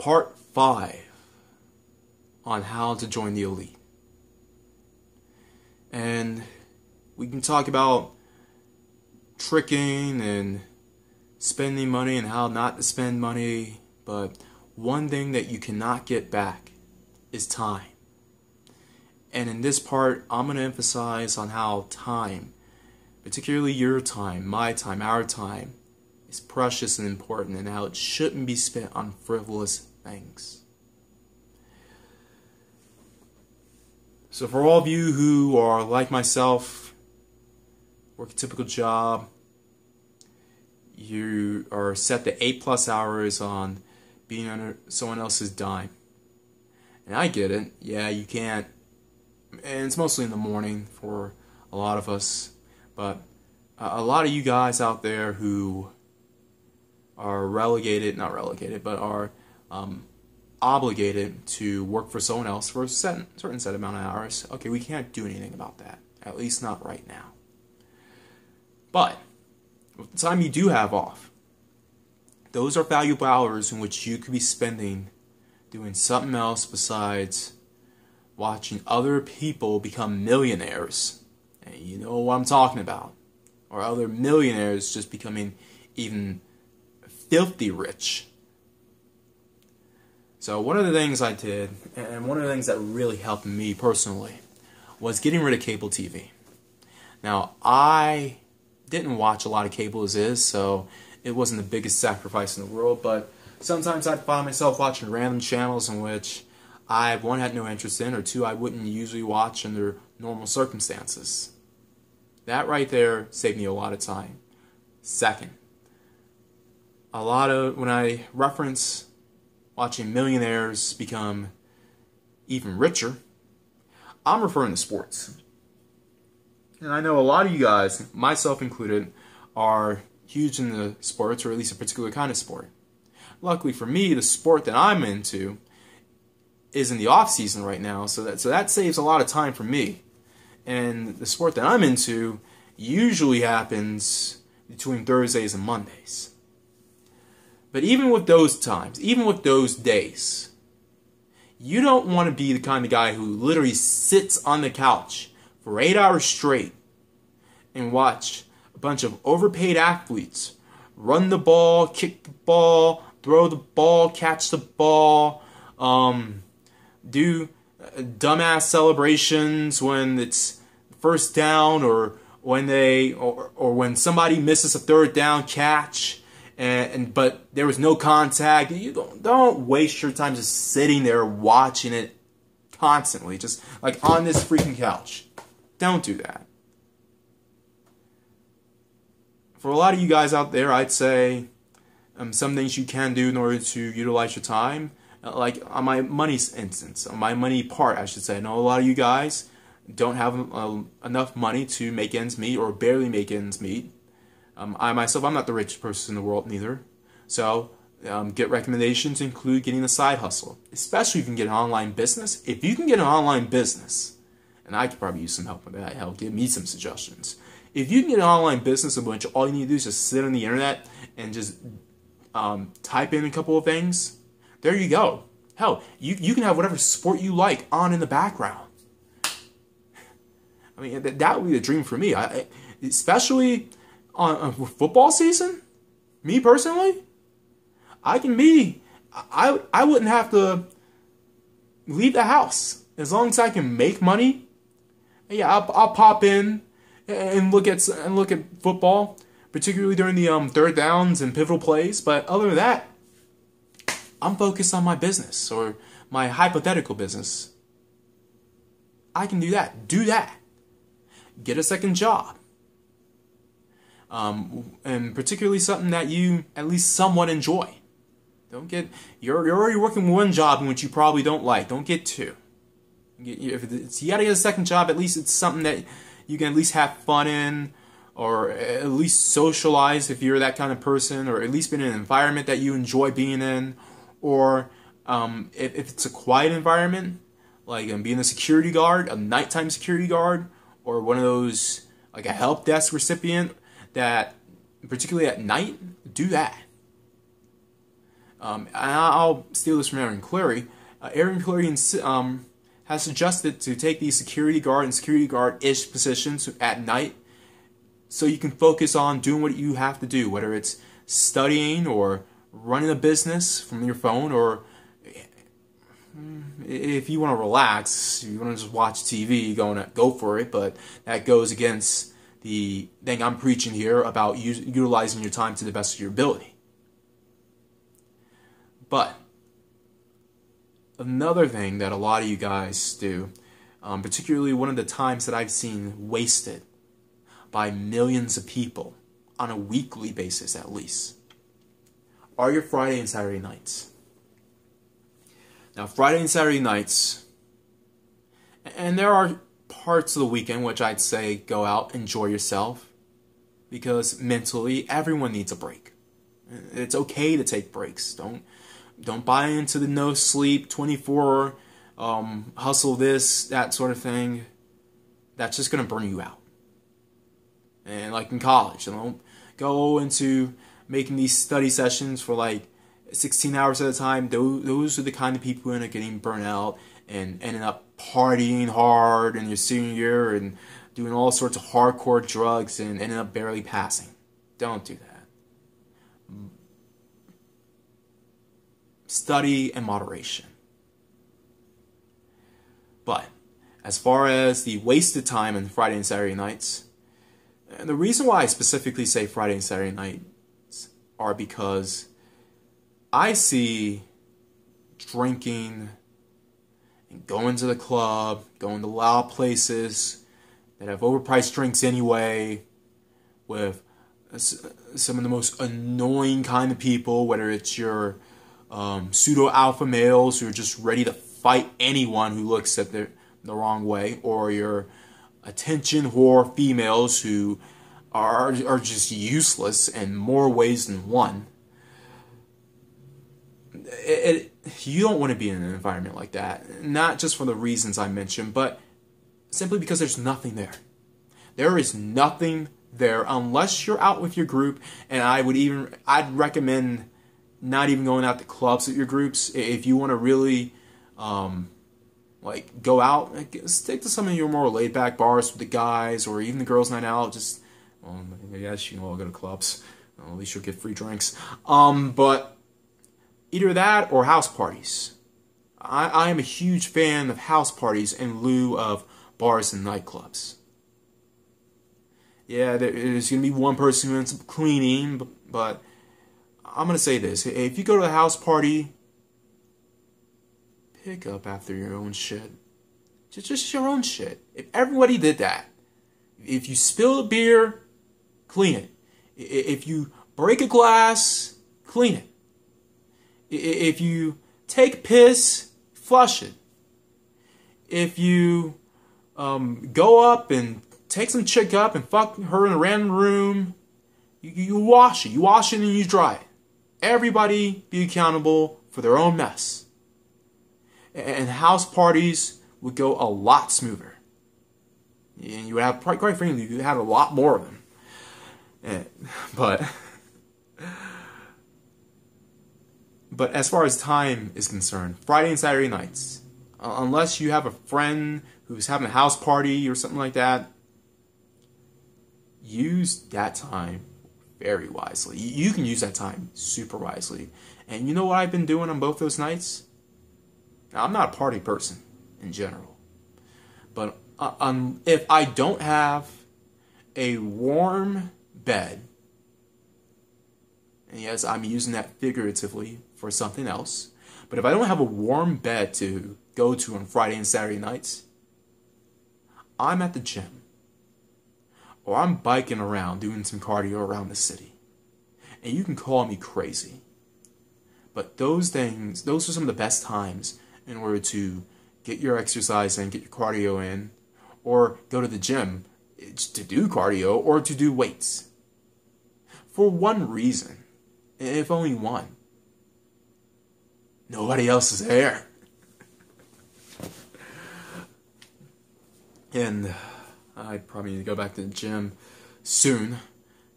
part 5 on how to join the elite. And we can talk about tricking and spending money and how not to spend money, but one thing that you cannot get back is time. And in this part, I'm going to emphasize on how time, particularly your time, my time, our time, is precious and important, and how it shouldn't be spent on frivolous things. So for all of you who are like myself, work a typical job, you are set to 8+ hours on being under someone else's dime. And I get it. Yeah, you can't. And it's mostly in the morning for a lot of us. But a lot of you guys out there who are not relegated, but are obligated to work for someone else for a certain set amount of hours. Okay, we can't do anything about that. At least not right now. But with the time you do have off, those are valuable hours in which you could be spending doing something else besides watching other people become millionaires. And you know what I'm talking about. Or other millionaires just becoming even filthy rich. So one of the things I did, and one of the things that really helped me personally, was getting rid of cable TV. Now, I didn't watch a lot of cable as is, so it wasn't the biggest sacrifice in the world, but sometimes I'd find myself watching random channels in which I, one, had no interest in, or two, I wouldn't usually watch under normal circumstances. That right there saved me a lot of time. Second, when I reference watching millionaires become even richer, I'm referring to sports. And I know a lot of you guys, myself included, are huge in the sports, or at least a particular kind of sport. Luckily for me, the sport that I'm into is in the off season right now, so that saves a lot of time for me. And the sport that I'm into usually happens between Thursdays and Mondays. But even with those times, even with those days, you don't want to be the kind of guy who literally sits on the couch for 8 hours straight and watch a bunch of overpaid athletes run the ball, kick the ball, throw the ball, catch the ball, do dumbass celebrations when it's first down, or when when somebody misses a third down catch, but there was no contact. You don't waste your time just sitting there watching it constantly, just like on this freaking couch. Don't do that. For a lot of you guys out there, I'd say some things you can do in order to utilize your time. Like on my money instance, on my money part, I should say. I know a lot of you guys don't have enough money to make ends meet, or barely make ends meet. I myself, I'm not the richest person in the world neither. So get recommendations include getting a side hustle, especially if you can get an online business. If you can get an online business, and I could probably use some help with that, hell, give me some suggestions. If you can get an online business in which all you need to do is just sit on the internet and just type in a couple of things, there you go. Hell, you can have whatever sport you like on in the background. I mean, that would be the dream for me. Especially on football season, me personally, I wouldn't have to leave the house. As long as I can make money, yeah, I'll pop in and look at football, particularly during the third downs and pivotal plays. But other than that, I'm focused on my business, or my hypothetical business. I can do that. Do that. Get a second job. And particularly something that you at least somewhat enjoy. You're already working one job in which you probably don't like. Don't get two. If you gotta get a second job, at least it's something that you can at least have fun in, or at least socialize if you're that kind of person, or at least be in an environment that you enjoy being in. Or if it's a quiet environment, like being a security guard, a nighttime security guard, or one of those, like a help desk recipient that, particularly at night, do that. And I'll steal this from Aaron Clarey. Aaron Clarey has suggested to take these security guard and security guard-ish positions at night so you can focus on doing what you have to do, whether it's studying or running a business from your phone, or if you want to relax, you want to just watch TV, go for it, but that goes against the thing I'm preaching here about utilizing your time to the best of your ability. But another thing that a lot of you guys do, particularly one of the times that I've seen wasted by millions of people on a weekly basis at least, are your Friday and Saturday nights. Now, Friday and Saturday nights, and there are parts of the weekend which I'd say go out, enjoy yourself, because mentally everyone needs a break. It's okay to take breaks. Don't buy into the no sleep 24 hustle this, that sort of thing. That's just gonna burn you out. And like in college, don't go into making these study sessions for like 16 hours at a time. Those are the kind of people who end up getting burnt out and ending up partying hard in your senior year and doing all sorts of hardcore drugs and ending up barely passing. Don't do that. Study in moderation. But as far as the wasted time on Friday and Saturday nights, and the reason why I specifically say Friday and Saturday nights are because I see drinking and going to the club, going to loud places that have overpriced drinks anyway, with some of the most annoying kind of people, whether it's your pseudo-alpha males who are just ready to fight anyone who looks at the wrong way, or your attention whore females who are just useless in more ways than one. You don't want to be in an environment like that. Not just for the reasons I mentioned, but simply because there's nothing there. There is nothing there unless you're out with your group, and I'd recommend not even going out to clubs with your groups. If you want to really go out, stick to some of your more laid back bars with the guys, or even the girls' night out. Just, yes, you know, I'll go to clubs. At least you'll get free drinks. But either that or house parties. I am a huge fan of house parties in lieu of bars and nightclubs. Yeah, there's going to be one person who ends up cleaning, but I'm going to say this. If you go to a house party, pick up after your own shit. Just your own shit. If everybody did that, if you spill a beer, clean it. If you break a glass, clean it. If you take piss, flush it. If you go up and take some chick up and fuck her in a random room, you wash it. You wash it and you dry it. Everybody be accountable for their own mess. And house parties would go a lot smoother. And you would have, quite frankly, you would have a lot more of them. But as far as time is concerned, Friday and Saturday nights, unless you have a friend who's having a house party or something like that, use that time very wisely. You can use that time super wisely. And you know what I've been doing on both those nights? Now, I'm not a party person in general. But if I don't have a warm bed, and yes, I'm using that figuratively for something else, but if I don't have a warm bed to go to on Friday and Saturday nights, I'm at the gym. Or I'm biking around doing some cardio around the city. And you can call me crazy. But those are some of the best times in order to get your exercise in, get your cardio in, or go to the gym to do cardio or to do weights. For one reason, if only one. Nobody else is there. And I probably need to go back to the gym soon.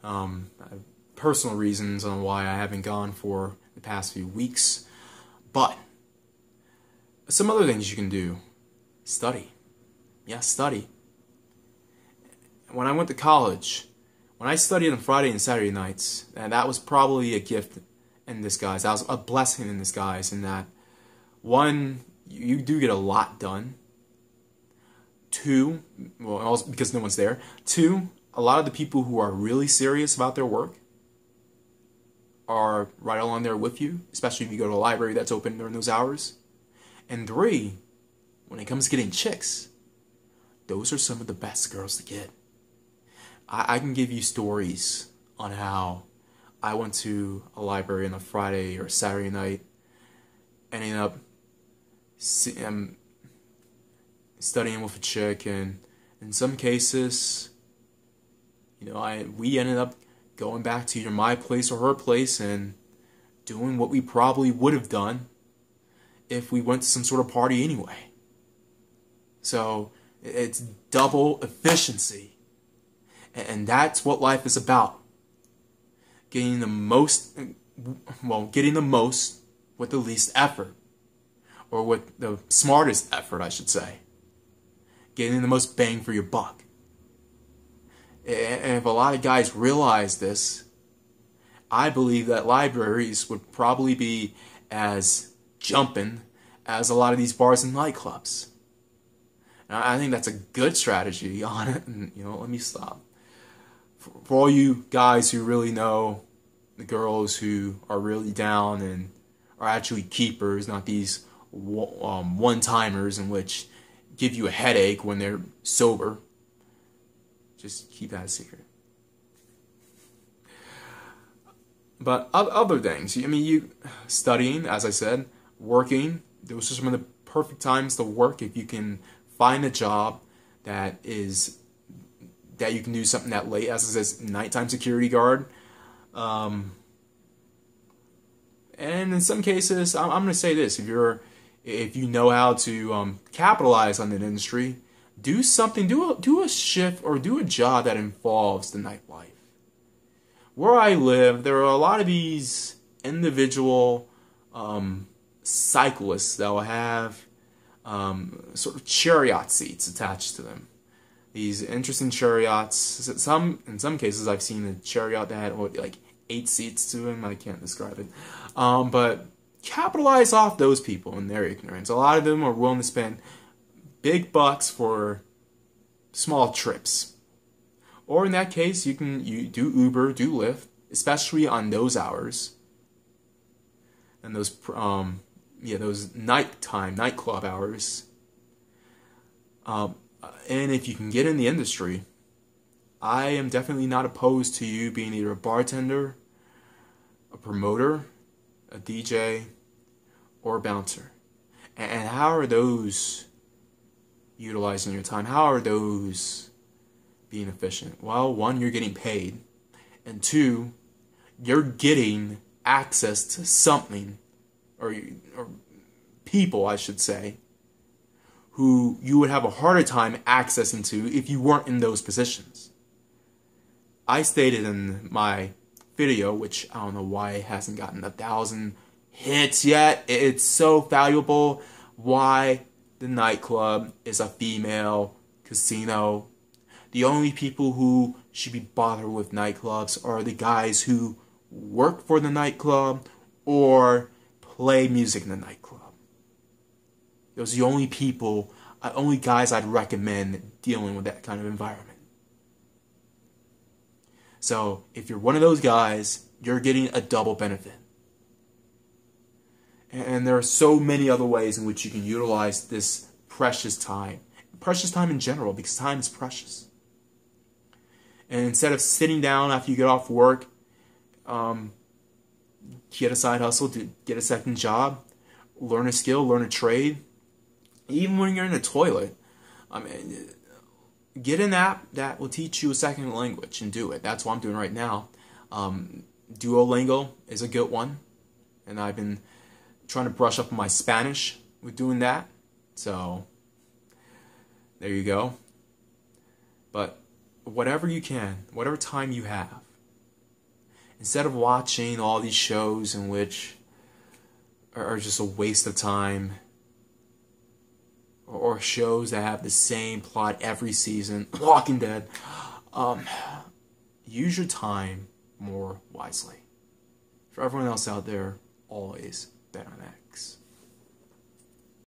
I have personal reasons on why I haven't gone for the past few weeks. But some other things you can do. Study. Yeah, study. When I went to college, when I studied on Friday and Saturday nights, and that was probably a gift in disguise. That was a blessing in disguise in that, one, you do get a lot done. Two, well, also because no one's there. Two, a lot of the people who are really serious about their work are right along there with you, especially if you go to a library that's open during those hours. And three, when it comes to getting chicks, those are some of the best girls to get. I can give you stories on how I went to a library on a Friday or Saturday night, ending up studying with a chick, and in some cases, we ended up going back to either my place or her place and doing what we probably would have done if we went to some sort of party anyway. So it's double efficiency. And that's what life is about. Getting the most with the least effort. Or with the smartest effort, I should say. Getting the most bang for your buck. And if a lot of guys realize this, I believe that libraries would probably be as jumping as a lot of these bars and nightclubs. And I think that's a good strategy on it. And, let me stop. For all you guys who really know the girls who are really down and are actually keepers, not these one-timers in which give you a headache when they're sober, just keep that a secret. But other things, you studying, as I said, working, those are some of the perfect times to work if you can find a job that you can do something that late, as it says, nighttime security guard. And in some cases, I'm going to say this: if you know how to capitalize on the industry, do something, do a shift or do a job that involves the nightlife. Where I live, there are a lot of these individual cyclists that will have sort of chariot seats attached to them. These interesting chariots. In some cases, I've seen a chariot that had like 8 seats to them. I can't describe it. But capitalize off those people and their ignorance. A lot of them are willing to spend big bucks for small trips. Or in that case, you do Uber, do Lyft, especially on those hours. And those nightclub hours. And if you can get in the industry, I am definitely not opposed to you being either a bartender, a promoter, a DJ, or a bouncer. And how are those utilizing your time? How are those being efficient? Well, one, you're getting paid. And two, you're getting access to something, or people, I should say, who you would have a harder time accessing to if you weren't in those positions. I stated in my video, which I don't know why it hasn't gotten 1,000 hits yet. It's so valuable. Why the nightclub is a female casino. The only people who should be bothered with nightclubs are the guys who work for the nightclub or play music in the nightclub. Those are the only guys I'd recommend dealing with that kind of environment. So, if you're one of those guys, you're getting a double benefit. And there are so many other ways in which you can utilize this precious time. Precious time in general, because time is precious. And instead of sitting down after you get off work, get a side hustle, get a second job, learn a skill, learn a trade. Even when you're in the toilet, get an app that will teach you a second language and do it. That's what I'm doing right now. Duolingo is a good one. And I've been trying to brush up on my Spanish with doing that. So, there you go. But whatever you can, whatever time you have, instead of watching all these shows in which are just a waste of time, or shows that have the same plot every season. Walking Dead. Use your time more wisely. For everyone else out there, always bet on X.